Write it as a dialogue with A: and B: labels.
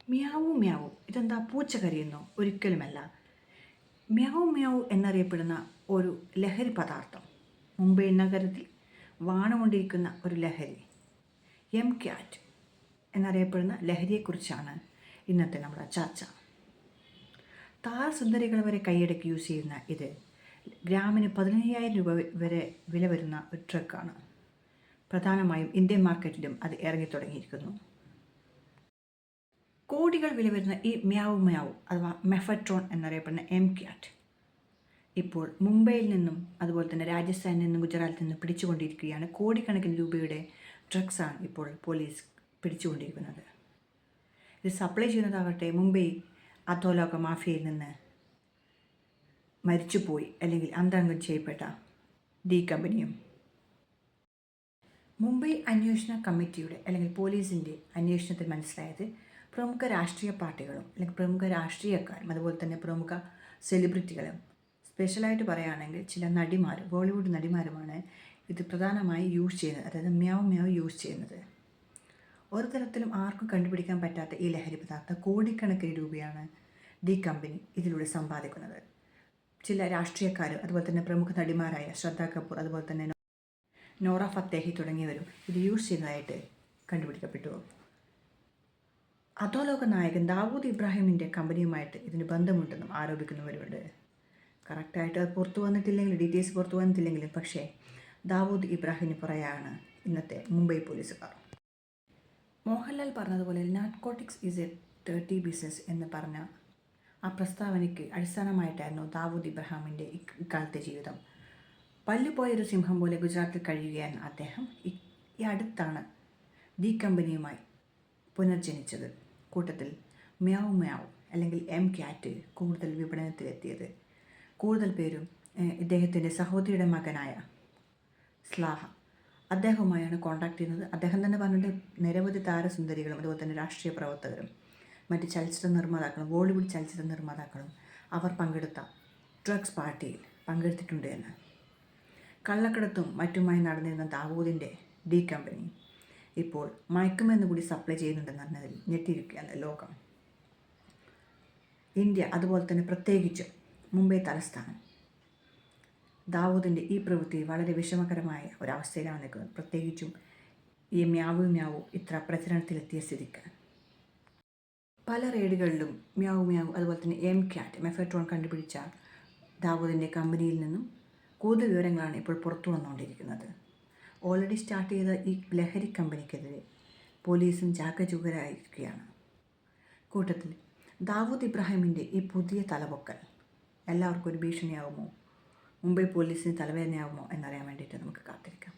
A: Meow meow ഇതെന്താ പൂച്ച കരയുന്നോ? ഒരിക്കലുമല്ല. മ്യാവു മ്യാവു എന്നറിയപ്പെടുന്ന ഒരു ലഹരി പദാർത്ഥം, മുംബൈ നഗരത്തിൽ വാണുകൊണ്ടിരിക്കുന്ന ഒരു ലഹരി, എം ക്യാറ്റ് എന്നറിയപ്പെടുന്ന ലഹരിയെക്കുറിച്ചാണ് ഇന്നത്തെ നമ്മുടെ ചർച്ച. താരസുന്ദരികൾ വരെ കൈയടക്കി യൂസ് ചെയ്യുന്ന ഇത് ഗ്രാമിന് 15,000 രൂപ വരെ വില വരുന്ന ഒരു ഡ്രഗാണ്. പ്രധാനമായും ഇന്ത്യൻ മാർക്കറ്റിലും അത് ഇറങ്ങിത്തുടങ്ങിയിരിക്കുന്നു. കോടികൾ വില വരുന്ന ഈ മ്യാവു മ്യാവു അഥവാ മെഫട്രോൺ എന്നറിയപ്പെടുന്ന എം ക്യാറ്റ് ഇപ്പോൾ മുംബൈയിൽ നിന്നും അതുപോലെ തന്നെ രാജസ്ഥാനിൽ നിന്നും ഗുജറാത്തിൽ നിന്നും പിടിച്ചുകൊണ്ടിരിക്കുകയാണ്. കോടിക്കണക്കിന് രൂപയുടെ ഡ്രഗ്സാണ് ഇപ്പോൾ പോലീസ് പിടിച്ചുകൊണ്ടിരിക്കുന്നത്. ഇത് സപ്ലൈ ചെയ്യുന്നതാകട്ടെ മുംബൈ അധോലോക മാഫിയയിൽ നിന്ന് മരിച്ചുപോയി അല്ലെങ്കിൽ അന്തരംഗം ചെയ്യപ്പെട്ട ഡി കമ്പനിയും. മുംബൈ അന്വേഷണ കമ്മിറ്റിയുടെ അല്ലെങ്കിൽ പോലീസിൻ്റെ അന്വേഷണത്തിൽ മനസ്സിലായത് പ്രമുഖ രാഷ്ട്രീയ പാർട്ടികളും അല്ലെങ്കിൽ പ്രമുഖ രാഷ്ട്രീയക്കാരും അതുപോലെ തന്നെ പ്രമുഖ സെലിബ്രിറ്റികളും, സ്പെഷ്യലായിട്ട് പറയുകയാണെങ്കിൽ ചില നടിമാർ, ബോളിവുഡ് നടിമാരുമാണ് ഇത് പ്രധാനമായി യൂസ് ചെയ്യുന്നത്, അതായത് മ്യാവ് മ്യാവ് യൂസ് ചെയ്യുന്നത്. ഒരു തരത്തിലും ആർക്കും കണ്ടുപിടിക്കാൻ പറ്റാത്ത ഈ ലഹരി പദാർത്ഥം കോടിക്കണക്കിന് രൂപയാണ് ഡി കമ്പനി ഇതിലൂടെ സമ്പാദിക്കുന്നത്. ചില രാഷ്ട്രീയക്കാരും അതുപോലെ തന്നെ പ്രമുഖ നടിമാരായ ശ്രദ്ധ കപൂർ അതുപോലെ തന്നെ നോറ ഫത്തേഹി തുടങ്ങിയവരും ഇത് യൂസ് ചെയ്യുന്നതായിട്ട് കണ്ടുപിടിക്കപ്പെട്ടു. അധോലോക നായകൻ ദാവൂദ് ഇബ്രാഹിമിൻ്റെ കമ്പനിയുമായിട്ട് ഇതിന് ബന്ധമുണ്ടെന്നും ആരോപിക്കുന്നവരുണ്ട്. കറക്റ്റായിട്ട് അത് പുറത്തു വന്നിട്ടില്ലെങ്കിലും, ഡീറ്റെയിൽസ് പുറത്തു വന്നിട്ടില്ലെങ്കിലും, പക്ഷേ ദാവൂദ് ഇബ്രാഹിമിന് പുറകെയാണ് ഇന്നത്തെ മുംബൈ പോലീസുകാർ. മോഹൻലാൽ പറഞ്ഞതുപോലെ narcotics is A dirty business എന്ന് പറഞ്ഞ ആ പ്രസ്താവനയ്ക്ക് അടിസ്ഥാനമായിട്ടായിരുന്നു ദാവൂദ് ഇബ്രാഹിമിൻ്റെ ഇക്കാലത്തെ ജീവിതം. പല്ലുപോയൊരു സിംഹം പോലെ ഗുജറാത്തിൽ കഴിയുകയാണ് അദ്ദേഹം. ഈ അടുത്താണ് ഡി കമ്പനിയുമായി പുനർജനിച്ചത്. കൂട്ടത്തിൽ മ്യാവ് മ്യാവ് അല്ലെങ്കിൽ എം ക്യാറ്റ് കൂടുതൽ വിപണനത്തിലെത്തിയത്. കൂടുതൽ പേരും ഇദ്ദേഹത്തിൻ്റെ സഹോദരിയുടെ മകനായ സ്ലാഹ അദ്ദേഹവുമായാണ് കോൺടാക്ട് ചെയ്യുന്നത്. അദ്ദേഹം തന്നെ പറഞ്ഞിട്ട് നിരവധി താരസുന്ദരികളും അതുപോലെ തന്നെ രാഷ്ട്രീയ പ്രവർത്തകരും മറ്റ് ചലച്ചിത്ര നിർമ്മാതാക്കളും ബോളിവുഡ് ചലച്ചിത്ര നിർമ്മാതാക്കളും അവർ പങ്കെടുത്ത ഡ്രഗ്സ് പാർട്ടിയിൽ പങ്കെടുത്തിട്ടുണ്ട് എന്ന്. കള്ളക്കടത്തും മറ്റുമായി നടന്നിരുന്ന ദാവൂദിൻ്റെ ഡി കമ്പനി ഇപ്പോൾ മയക്കുമരുന്ന് കൂടി സപ്ലൈ ചെയ്യുന്നുണ്ടെന്നതിൽ ഞെട്ടിയിരിക്കുകയാണ് ലോകം. ഇന്ത്യ അതുപോലെ തന്നെ പ്രത്യേകിച്ചും മുംബൈ തലസ്ഥാനം ദാവൂദിൻ്റെ ഈ പ്രവൃത്തി വളരെ വിഷമകരമായ ഒരവസ്ഥയിലാണ് നിൽക്കുന്നത്. പ്രത്യേകിച്ചും ഈ മ്യാവു മ്യാവു ഇത്ര പ്രചരണത്തിലെത്തിയ സ്ഥിതിക്ക് പല റെയ്ഡുകളിലും മ്യാവു മ്യാവു അതുപോലെ തന്നെ എം ക്യാറ്റ് മെഫട്രോൺ കണ്ടുപിടിച്ച ദാവൂദിൻ്റെ കമ്പനിയിൽ നിന്നും കൂടുതൽ വിവരങ്ങളാണ് ഇപ്പോൾ പുറത്തു വന്നുകൊണ്ടിരിക്കുന്നത്. ഓൾറെഡി സ്റ്റാർട്ട് ചെയ്ത ഈ ലഹരി കമ്പനിക്കെതിരെ പോലീസും ജാഗരൂകരായിരിക്കുകയാണ്. കൂട്ടത്തിൽ ദാവൂദ് ഇബ്രാഹിമിൻ്റെ ഈ പുതിയ തലപൊക്കൽ എല്ലാവർക്കും ഒരു ഭീഷണിയാകുമോ, മുംബൈ പോലീസിന് തലവേദനയാകുമോ എന്നറിയാൻ വേണ്ടിയിട്ട് നമുക്ക് കാത്തിരിക്കാം.